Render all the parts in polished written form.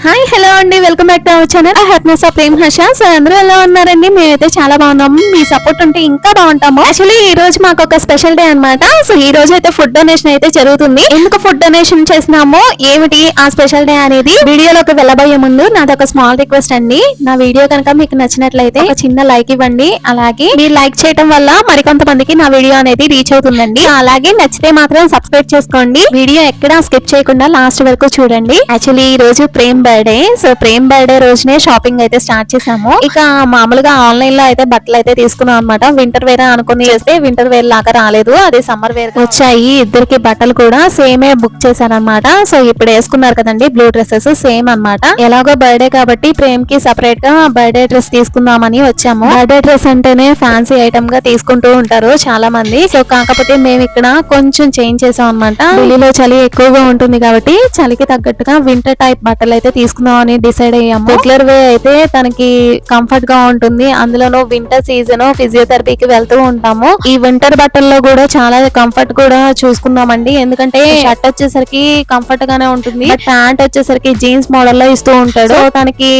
Hi hello అండి, welcome back to our channel happiness of Prem Harsha. So అందరూ ఎలా ఉన్నారండి? మేమైతే చాలా బాగున్నాము. మీ సపోర్ట్ ఉంటే ఇంకా బాగుంటాము. యాక్చువల్లీ ఈ రోజు మాకు ఒక స్పెషల్ డే అన్నమాట. సో ఈ రోజు అయితే ఫుడ్ డొనేషన్ అయితే జరుగుతుంది. ఎందుకు ఫుడ్ డొనేషన్ చేసినామో, ఏమిటి ఆ స్పెషల్ డే అనేది వీడియోలోకి వెళ్ళబోయే ముందు నాది ఒక స్మాల్ రిక్వెస్ట్ అండి. నా వీడియో కనుక మీకు నచ్చినట్లయితే ఒక చిన్న లైక్ ఇవ్వండి. అలాగే మీరు లైక్ చేయడం వల్ల మరికొంతమందికి నా వీడియో అనేది రీచ్ అవుతుందండి. అలాగే నచ్చితే మాత్రం సబ్స్క్రైబ్ చేసుకోండి. వీడియో ఎక్కడా స్కిప్ చేయకుండా లాస్ట్ వరకు చూడండి. యాక్చువల్లీ ఈ రోజు Prem birthday. So Prem birthday రోజునే షాపింగ్ అయితే స్టార్ట్ చేసాము. ఇక మామూలుగా ఆన్లైన్ లో అయితే బట్టలు అయితే తీసుకున్నాం అనమాట. వింటర్ వేర్ అనుకుని చేస్తే వింటర్ వేర్ లాగా రాలేదు, అది సమ్మర్ వేర్ వచ్చాయి. ఇద్దరికి బట్టలు కూడా సేమే బుక్ చేశారనమాట. సో ఇప్పుడు వేసుకున్నారు కదండి బ్లూ డ్రెస్సెస్, సేమ్ అనమాట. ఎలాగో బర్త్డే కాబట్టి ప్రేమ్ కి సెపరేట్ గా బర్త్డే డ్రెస్ తీసుకుందామని వచ్చాము. బర్త్డే డ్రెస్ అంటేనే ఫ్యాన్సీ ఐటమ్ గా తీసుకుంటూ ఉంటారు చాలా మంది. సో కాకపోతే మేము ఇక్కడ కొంచెం చేంజ్ చేసాం అనమాట. ఢిల్లీలో చలి ఎక్కువగా ఉంటుంది కాబట్టి చలికి తగ్గట్టుగా వింటర్ టైప్ బట్టలు అయితే తీసుకుందాం అని డిసైడ్ అయ్యాము. రెగ్యులర్ వే అయితే తనకి కంఫర్ట్ గా ఉంటుంది. అందులోనూ వింటర్ సీజన్ ఫిజియోథెరపీకి వెళ్తూ ఉంటాము. ఈ వింటర్ బట్టల్లో కూడా చాలా కంఫర్ట్ కూడా చూసుకున్నామండి. ఎందుకంటే షర్ట్ వచ్చేసరికి కంఫర్ట్ గానే ఉంటుంది, బట్ ప్యాంట్ వచ్చేసరికి జీన్స్ మోడల్ లో ఇస్తూ ఉంటాడు. సో తనకి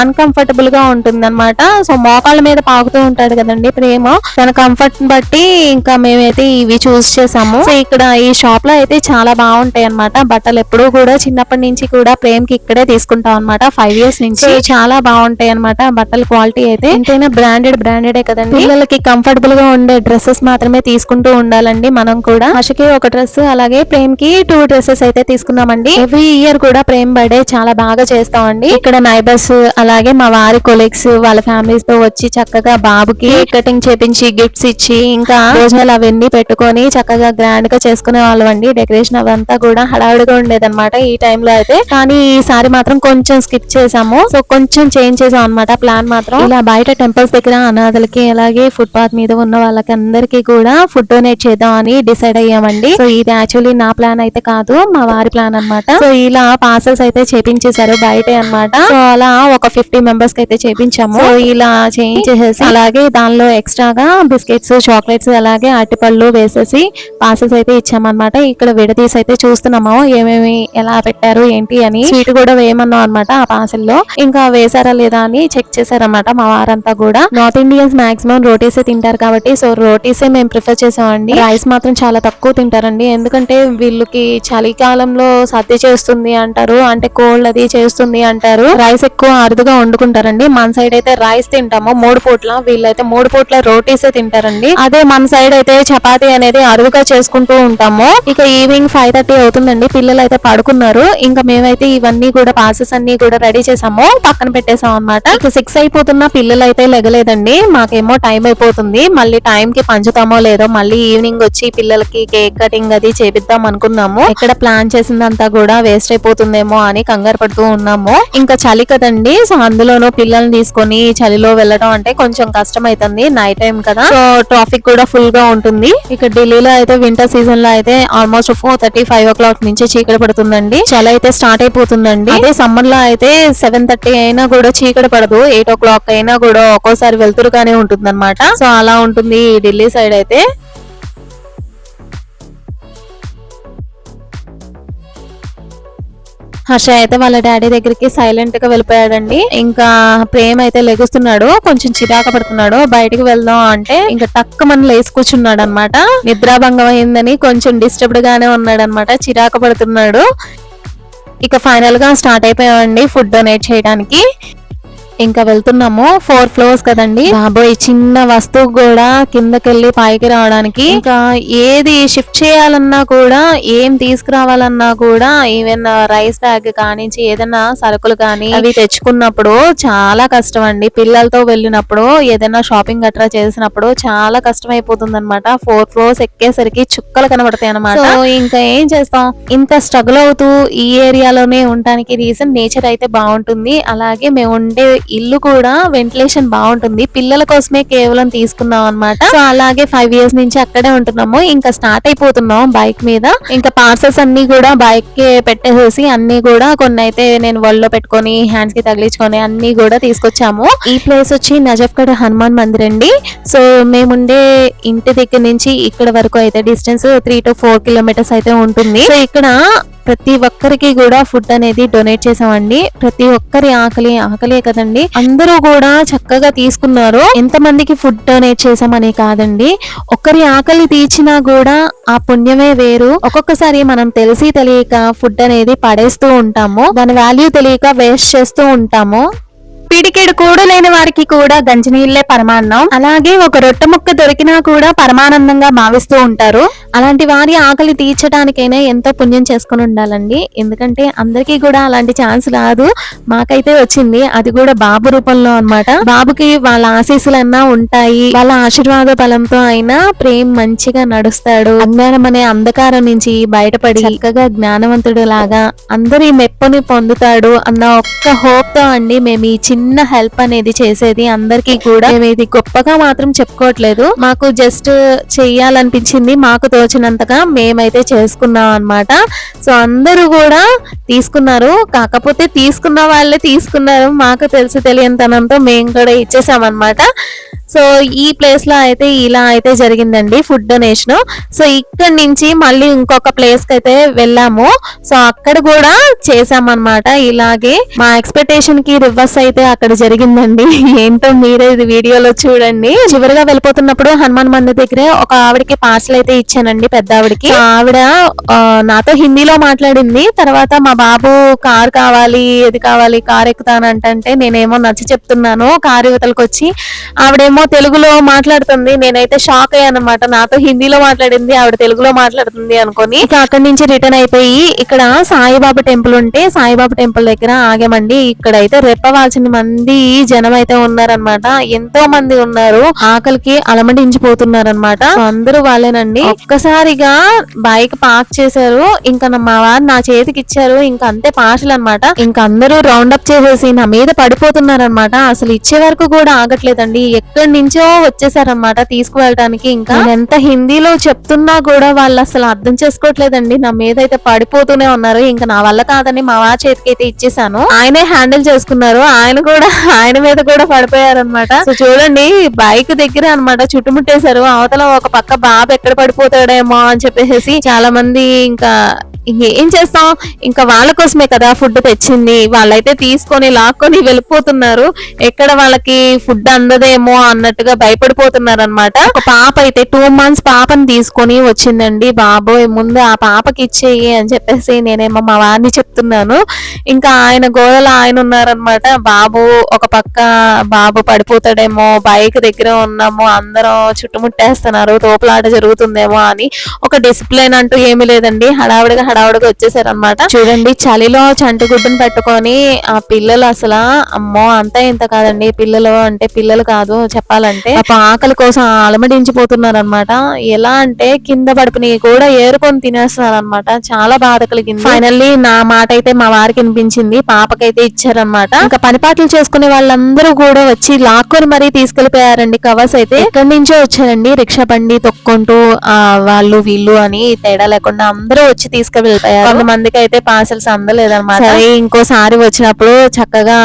అన్కంఫర్టబుల్ గా ఉంటుంది అనమాట. సో మోకాళ్ళ మీద పాకుతూ ఉంటాడు కదండి ప్రేమ. తన కంఫర్ట్ బట్టి ఇంకా మేమైతే ఇవి చూస్ చేసాము. సో ఇక్కడ ఈ షాప్ లో అయితే చాలా బాగుంటాయి అనమాట బట్టలు. ఎప్పుడూ కూడా చిన్నప్పటి నుంచి కూడా ప్రేమ్ కి ఇక్కడే తీసుకుంటాం అనమాట. 5 years నుంచి చాలా బాగుంటాయి అనమాట బట్టల క్వాలిటీ అయితే. ఎంతైనా బ్రాండెడే కదండి. పిల్లలకి కంఫర్టబుల్ గా ఉండే డ్రెస్సెస్ మాత్రమే తీసుకుంటూ ఉండాలండి మనం కూడా. హర్షకి ఒక డ్రెస్, అలాగే ప్రేమ్ కి 2 dresses అయితే తీసుకున్నామండి. ఎవ్రీ ఇయర్ కూడా ప్రేమ్ బర్త్డే చాలా బాగా చేస్తామండి. ఇక్కడ నైబర్స్ అలాగే మా వారి కొలీగ్స్ వాళ్ళ ఫ్యామిలీస్ తో వచ్చి చక్కగా బాబుకి కటింగ్ చేపించి గిఫ్ట్స్ ఇచ్చి ఇంకా భోజనాలు అవన్నీ పెట్టుకొని చక్కగా గ్రాండ్ గా చేసుకునే వాళ్ళం అండి. డెకరేషన్ అవంతా కూడా హడావిడిగా ఉండేదన్నమాట ఈ టైమ్ లో అయితే. కానీ ఈసారి మాత్రం కొంచెం స్కిప్ చేసాము. సో కొంచెం చేంజ్ చేసాం అనమాట ప్లాన్ మాత్రం. ఇలా బయట టెంపుల్స్ దగ్గర అనాథలకి అలాగే ఫుట్ పాత్ మీద ఉన్న వాళ్ళకి అందరికి కూడా ఫుడ్ డొనేట్ చేద్దాం అని డిసైడ్ అయ్యామండి. సో ఇది యాక్చువల్లీ నా ప్లాన్ అయితే కాదు, మా వారి ప్లాన్ అనమాట. సో ఇలా పార్సల్స్ అయితే చేపించేశారు బయటే అనమాట. సో అలా ఒక 50 members కి అయితే చేపించాము. సో ఇలా చేంజ్ చేసేసి అలాగే దానిలో ఎక్స్ట్రాగా బిస్కెట్స్, చాక్లెట్స్ అలాగే అరటిపళ్ళు వేసేసి పార్సల్స్ అయితే ఇచ్చామన్నమాట. ఇక్కడ విడదీసి అయితే చూస్తున్నాము ఏమేమి ఎలా పెట్టారు ఏంటి అని. స్వీట్ కూడా వేయమన్నాం అనమాట ఆ పార్సల్లో. ఇంకా వేసారా లేదా అని చెక్ చేశారన్నమాట మా వారంతా కూడా. నార్త్ ఇండియన్స్ మాక్సిమం రోటీసే తింటారు కాబట్టి సో రోటీసే మేము ప్రిఫర్ చేసామండి. రైస్ మాత్రం చాలా తక్కువ తింటారండి. ఎందుకంటే వీళ్ళకి చలికాలంలో సర్ది చేస్తుంది అంటారు, అంటే కోల్డ్ అది చేస్తుంది అంటారు. రైస్ ఎక్కువ అరుదుగా వండుకుంటారండి. మన సైడ్ అయితే రైస్ తింటాము 3 పూట్ల, వీళ్ళైతే 3 పూట్ల రోటీసే తింటారండి. అదే మన సైడ్ అయితే చపాతీ అనేది అరుదుగా చేసుకుంటూ ఉంటాము. ఇక ఈవినింగ్ 5:30 అవుతుందండి. పిల్లలు అయితే పడుకున్నారు. ఇంకా మేమైతే ఇవన్నీ కూడా పాసెస్ అన్ని కూడా రెడీ చేసాము, పక్కన పెట్టేసాం అనమాట. ఇక 6 అయిపోతున్నా పిల్లలు అయితే లెగలేదండి. మాకేమో టైం అయిపోతుంది, మళ్ళీ టైం కి పంచుతామో లేదో, మళ్ళీ ఈవినింగ్ వచ్చి పిల్లలకి కేక్ కటింగ్ అది చేపిద్దాం అనుకున్నాము. ఇక్కడ ప్లాన్ చేసిందంతా కూడా వేస్ట్ అయిపోతుందేమో అని కంగారు పడుతూ ఉన్నాము. ఇంకా చలి కదండి, సో అందులోనూ పిల్లల్ని తీసుకొని చలిలో వెళ్ళడం అంటే కొంచెం కష్టం అవుతుంది. నైట్ టైం కదా, సో ట్రాఫిక్ కూడా ఫుల్ గా ఉంటుంది. ఇక ఢిల్లీలో అయితే వింటర్ సీజన్ లో అయితే ఆల్మోస్ట్ 4:30, 5 o'clock నుంచి చీకటి పడుతుందండి. చలి అయితే స్టార్ట్ అయిపోతుందండి. అదే సమ్మర్ లో అయితే 7:30 అయినా కూడా చీకటి పడదు, 8 o'clock అయినా కూడా ఒక్కోసారి వెలుతురుగానే ఉంటుంది అనమాట. సో అలా ఉంటుంది ఢిల్లీ సైడ్ అయితే. హర్ష అయితే వాళ్ళ డాడీ దగ్గరికి సైలెంట్ గా వెళ్ళిపోయాడండి. ఇంకా ప్రేమ్ అయితే లెగుస్తున్నాడు, కొంచెం చిరాక పడుతున్నాడు. బయటికి వెళ్దాం అంటే ఇంకా టక్కుమని లేసి కూర్చున్నాడు అనమాట. నిద్రాభంగం అయిందని కొంచెం డిస్టర్బ్డ్ గానే ఉన్నాడు అనమాట, చిరాక పడుతున్నాడు. ఇక ఫైనల్ గా స్టార్ట్ అయిపోయామండి ఫుడ్ డొనేట్ చేయడానికి. ఇంకా వెళ్తున్నాము. 4 floors కదండి బాబోయ్, చిన్న వస్తువు కూడా కిందకెళ్ళి పైకి రావడానికి. ఇంకా ఏది షిఫ్ట్ చేయాలన్నా కూడా, ఏం తీసుకురావాలన్నా కూడా, ఈవెన్ రైస్ బ్యాగ్ కానించి ఏదైనా సరుకులు కానీ అవి తెచ్చుకున్నప్పుడు చాలా కష్టం అండి. పిల్లలతో వెళ్ళినప్పుడు ఏదైనా షాపింగ్ అట్రా చేసినప్పుడు చాలా కష్టం అయిపోతుంది అనమాట. 4 floors ఎక్కేసరికి చుక్కలు కనబడతాయి అనమాట. సో ఇంకా ఏం చేస్తాం, ఇంత స్ట్రగుల్ అవుతూ ఈ ఏరియాలోనే ఉండడానికి రీజన్ నేచర్ అయితే బాగుంటుంది. అలాగే మేము ఉండే ఇల్లు కూడా వెంటిలేషన్ బాగుంటుంది. పిల్లల కోసమే కేవలం తీసుకున్నాం అనమాట. సో అలాగే 5 years నుంచి అక్కడే ఉంటున్నాము. ఇంకా స్టార్ట్ అయిపోతున్నాం బైక్ మీద. ఇంకా పార్సల్స్ అన్ని కూడా బైక్ కి పెట్టేసేసి అన్ని కూడా కొన్ని అయితే నేను వల్లో పెట్టుకొని హ్యాండ్స్ కి తగిలించుకొని అన్ని కూడా తీసుకొచ్చాము. ఈ ప్లేస్ వచ్చి నజఫ్గఢ్ హనుమాన్ మందిర్ అండి. సో మేముండే ఇంటి దగ్గర నుంచి ఇక్కడ వరకు అయితే డిస్టెన్స్ 3 to 4 kilometers అయితే ఉంటుంది. సో ఇక్కడ ప్రతి ఒక్కరికి కూడా ఫుడ్ అనేది డొనేట్ చేసామండి. ప్రతి ఒక్కరి ఆకలే కదండి, అందరూ కూడా చక్కగా తీసుకున్నారు. ఎంతమందికి ఫుడ్ డొనేట్ చేసామని కాదండి, ఒక్కరి ఆకలి తీర్చినా కూడా ఆ పుణ్యమే వేరు. ఒక్కొక్కసారి మనం తెలిసి తెలియక ఫుడ్ అనేది పడేస్తూ ఉంటాము, దాని వాల్యూ తెలియక వేస్ట్ చేస్తూ ఉంటాము. పిడికెడు కూడు లేని వారికి కూడా గంజినీళ్లే పరమాన్నం, అలాగే ఒక రొట్టె ముక్క దొరికినా కూడా పరమానందంగా భావిస్తూ ఉంటారు. అలాంటి వారి ఆకలి తీర్చడానికైనా ఎంతో పుణ్యం చేసుకుని ఉండాలండి. ఎందుకంటే అందరికీ కూడా అలాంటి ఛాన్స్ రాదు, మాకైతే వచ్చింది, అది కూడా బాబు రూపంలో అన్నమాట. బాబుకి వాళ్ళ ఆశీస్సులన్నా ఉంటాయి, వాళ్ళ ఆశీర్వాద బలంతో అయినా ప్రేమ్ మంచిగా నడుస్తాడు. అజ్ఞానం అనే అంధకారం నుంచి బయటపడి చక్కగా జ్ఞానవంతుడు లాగా అందరి మెప్పుని పొందుతాడు అన్న ఒక్క హోప్ తో అండి మేము ఈ చిన్న హెల్ప్ అనేది చేసేది. అందరికీ కూడా మేము ఇది గొప్పగా మాత్రం చెప్పుకోవట్లేదు, మాకు జస్ట్ చెయ్యాలనిపించింది, మాకు తోచినంతగా మేమైతే చేసుకున్నాం అన్నమాట. సో అందరూ కూడా తీసుకున్నారు, కాకపోతే తీసుకున్న వాళ్ళే తీసుకున్నారు, మాకు తెలిసి తెలియనితనంతో మేము కూడా ఇచ్చేసామన్నమాట. సో ఈ ప్లేస్ లో అయితే ఇలా అయితే జరిగిందండి ఫుడ్ డొనేషన్. సో ఇక్కడ నుంచి మళ్ళీ ఇంకొక ప్లేస్ కి అయితే వెళ్ళాము. సో అక్కడ కూడా చేసామన్నమాట. ఇలాగే మా ఎక్స్పెక్టేషన్ కి రివర్స్ అయితే అక్కడ జరిగిందండి. ఏంటో మీరే ఇది వీడియోలో చూడండి. చివరిగా వెళ్ళిపోతున్నప్పుడు హనుమాన్ మందిర్ దగ్గరే ఒక ఆవిడకి పార్సల్ అయితే ఇచ్చానండి, పెద్ద ఆవిడకి. ఆవిడ నాతో హిందీలో మాట్లాడింది. తర్వాత మా బాబు కార్ కావాలి, ఇది కావాలి, కార్ ఎక్కుతానంటే నేనేమో నచ్చ చెప్తున్నాను. కార్ యువతలకు వచ్చి ఆవిడేమో తెలుగులో మాట్లాడుతుంది. నేనైతే షాక్ అయ్యాను అనమాట, నాతో హిందీలో మాట్లాడింది, ఆవిడ తెలుగులో మాట్లాడుతుంది అనుకొని. ఇక అక్కడి నుంచి రిటర్న్ అయిపోయి ఇక్కడ సాయిబాబా టెంపుల్ ఉంటే సాయిబాబా టెంపుల్ దగ్గర ఆగామండి. ఇక్కడైతే రెప్పవాల్సిన మంది జనం అయితే ఉన్నారనమాట, ఎంతో మంది ఉన్నారు, ఆకలికి అలమటించిపోతున్నారనమాట. అందరూ వాళ్ళేనండి. ఒక్కసారిగా బైక్ పార్క్ చేశారు, ఇంకా మా వారు నా చేతికి ఇచ్చారు, ఇంకా అంతే పార్సల్ అనమాట. ఇంకా అందరూ రౌండ్ అప్ చేసేసి నా మీద పడిపోతున్నారనమాట. అసలు ఇచ్చే వరకు కూడా ఆగట్లేదండి, ఎక్కడి నుంచో వచ్చేసారనమాట తీసుకువెళ్ళడానికి. ఇంకా ఎంత హిందీలో చెప్తున్నా కూడా వాళ్ళు అసలు అర్థం చేసుకోవట్లేదండి, నా మీద అయితే పడిపోతూనే ఉన్నారు. ఇంకా నా వల్ల కాదని మా వారి చేతికి అయితే ఇచ్చేసాను, ఆయనే హ్యాండిల్ చేసుకున్నారు, ఆయన మీద కూడా పడిపోయారనమాట. సో చూడండి బైక్ దగ్గర అనమాట చుట్టుముట్టేశారు. అవతల ఒక పక్క బాబు ఎక్కడ పడిపోతాడేమో అని చెప్పేసి చాలా మంది ఇంకా ఏం చేస్తాం, ఇంకా వాళ్ళ కోసమే కదా ఫుడ్ తెచ్చింది, వాళ్ళైతే తీసుకొని లాక్కొని వెళ్ళిపోతున్నారు, ఎక్కడ వాళ్ళకి ఫుడ్ అందదేమో అన్నట్టుగా భయపడిపోతున్నారు అనమాట. ఒక పాప అయితే 2 months పాపని తీసుకొని వచ్చిందండి. బాబోయ్ ముందు ఆ పాపకి ఇచ్చేయి అని చెప్పేసి నేనేమో మా వారిని చెప్తున్నాను. ఇంకా ఆయన గోడలో ఆయన ఉన్నారనమాట. బాబు ఒక పక్క బాబు పడిపోతాడేమో, బైక్ దగ్గర ఉన్నాము, అందరం చుట్టుముట్టేస్తున్నారు, తోపులాట జరుగుతుందేమో అని ఒక డిసిప్లిన్ అంటూ ఏమీ లేదండి. హడావుడిగా వచ్చేసారనమాట. చూడండి చలిలో చంటి గుడ్డును పెట్టుకొని ఆ పిల్లలు అసలు అమ్మో అంతా ఇంత కాదండి, పిల్లలు అంటే పిల్లలు కాదు చెప్పాలంటే, ఆకలి కోసం అలమడించిపోతున్నారు అనమాట. ఎలా అంటే కింద పడిపోయి కూడా ఏరుకొని తినేస్తున్నారు అనమాట. చాలా బాధ కలిగింది. ఫైనల్లీ నా మాట అయితే మా వారికి వినిపించింది, పాపకైతే ఇచ్చారనమాట. ఇంకా పనిపాట్లు చేసుకునే వాళ్ళందరూ కూడా వచ్చి లాక్కొని మరీ తీసుకెళ్లిపోయారండి. కవర్స్ అయితే ఎక్కడి నుంచో వచ్చారండి, రిక్షా బండి తొక్కుంటూ వాళ్ళు వీళ్ళు అని తేడా లేకుండా అందరూ వచ్చి తీసుకెళ్ళిపోయారు. కొంతమందికి అయితే పార్సల్స్ అందలేదన్నమాట. సరే ఇంకోసారి వచ్చినప్పుడు చక్కగా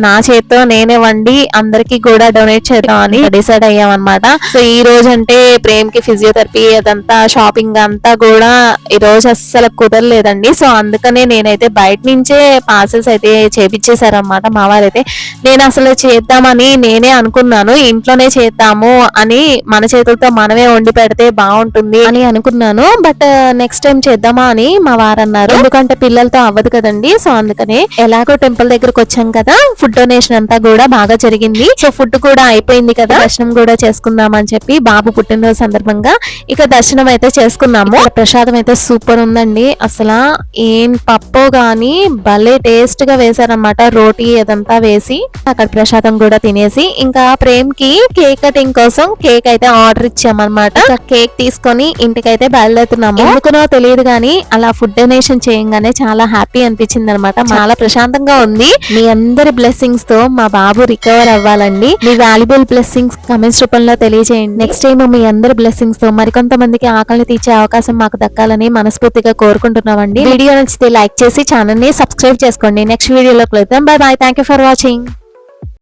నా చేత్తో నేనే వండి అందరికి కూడా డొనేట్ చేద్దాం అని డిసైడ్ అయ్యాం అనమాట. సో ఈ రోజు అంటే ప్రేమ్ కి ఫిజియోథెరపీ అదంతా షాపింగ్ అంతా కూడా ఈ రోజు అస్సలు కుదరలేదండి. సో అందుకనే నేనైతే బయట నుంచే పార్సల్స్ అయితే చేపించేశారనమాట మా వారైతే. నేను అసలు చేద్దామని నేనే అనుకున్నాను, ఇంట్లోనే చేద్దాము అని, మన చేతులతో మనమే వండి పెడితే బాగుంటుంది అని అనుకున్నాను. బట్ నెక్స్ట్ టైం చేద్దామా అని మా వారు అన్నారు, ఎందుకంటే పిల్లలతో అవ్వదు కదండి. సో అందుకనే ఎలాగో టెంపుల్ దగ్గరకు వచ్చాం కదా, ఫుడ్ డొనేషన్ అంతా కూడా బాగా జరిగింది. సో ఫుడ్ కూడా అయిపోయింది కదా, దర్శనం కూడా చేసుకుందాం అని చెప్పి బాబు పుట్టినరోజు సందర్భంగా ఇక దర్శనం అయితే చేసుకున్నాము. ప్రసాదం అయితే సూపర్ ఉందండి, అసలు ఏం పప్పు గాని భలే టేస్ట్ గా వేసారనమాట. రోటీ అదంతా వేసి అక్కడ ప్రసాదం కూడా తినేసి ఇంకా ప్రేమ్ కి కేక్ కటింగ్ కోసం కేక్ అయితే ఆర్డర్ ఇచ్చామన్నమాట. కేక్ తీసుకొని ఇంటికైతే బయలుదేరుతున్నాము. ఎందుకునో తెలియదు గానీ అలా ఫుడ్ డొనేషన్ చేయంగానే చాలా హ్యాపీ అనిపించింది అనమాట. చాలా ప్రశాంతంగా ఉంది. మీ అందరి బ్లెస్సింగ్స్ తో మా బాబు రికవర్ అవ్వాలండి. మీ వాల్యుబుల్ బ్లెస్సింగ్స్ కమెంట్స్ రూపంలో తెలియజేయండి. నెక్స్ట్ టైం మీ అందరి బ్లెస్సింగ్స్ తో మరికొంతమందికి ఆకలిని తీర్చే అవకాశం మాకు దక్కాలని మనస్ఫూర్తిగా కోరుకుంటున్నామండి. వీడియో నచ్చితే లైక్ చేసి ఛానల్ ని సబ్స్క్రైబ్ చేసుకోండి. నెక్స్ట్ వీడియోలో కలుద్దాం. By by. Thank you for watching.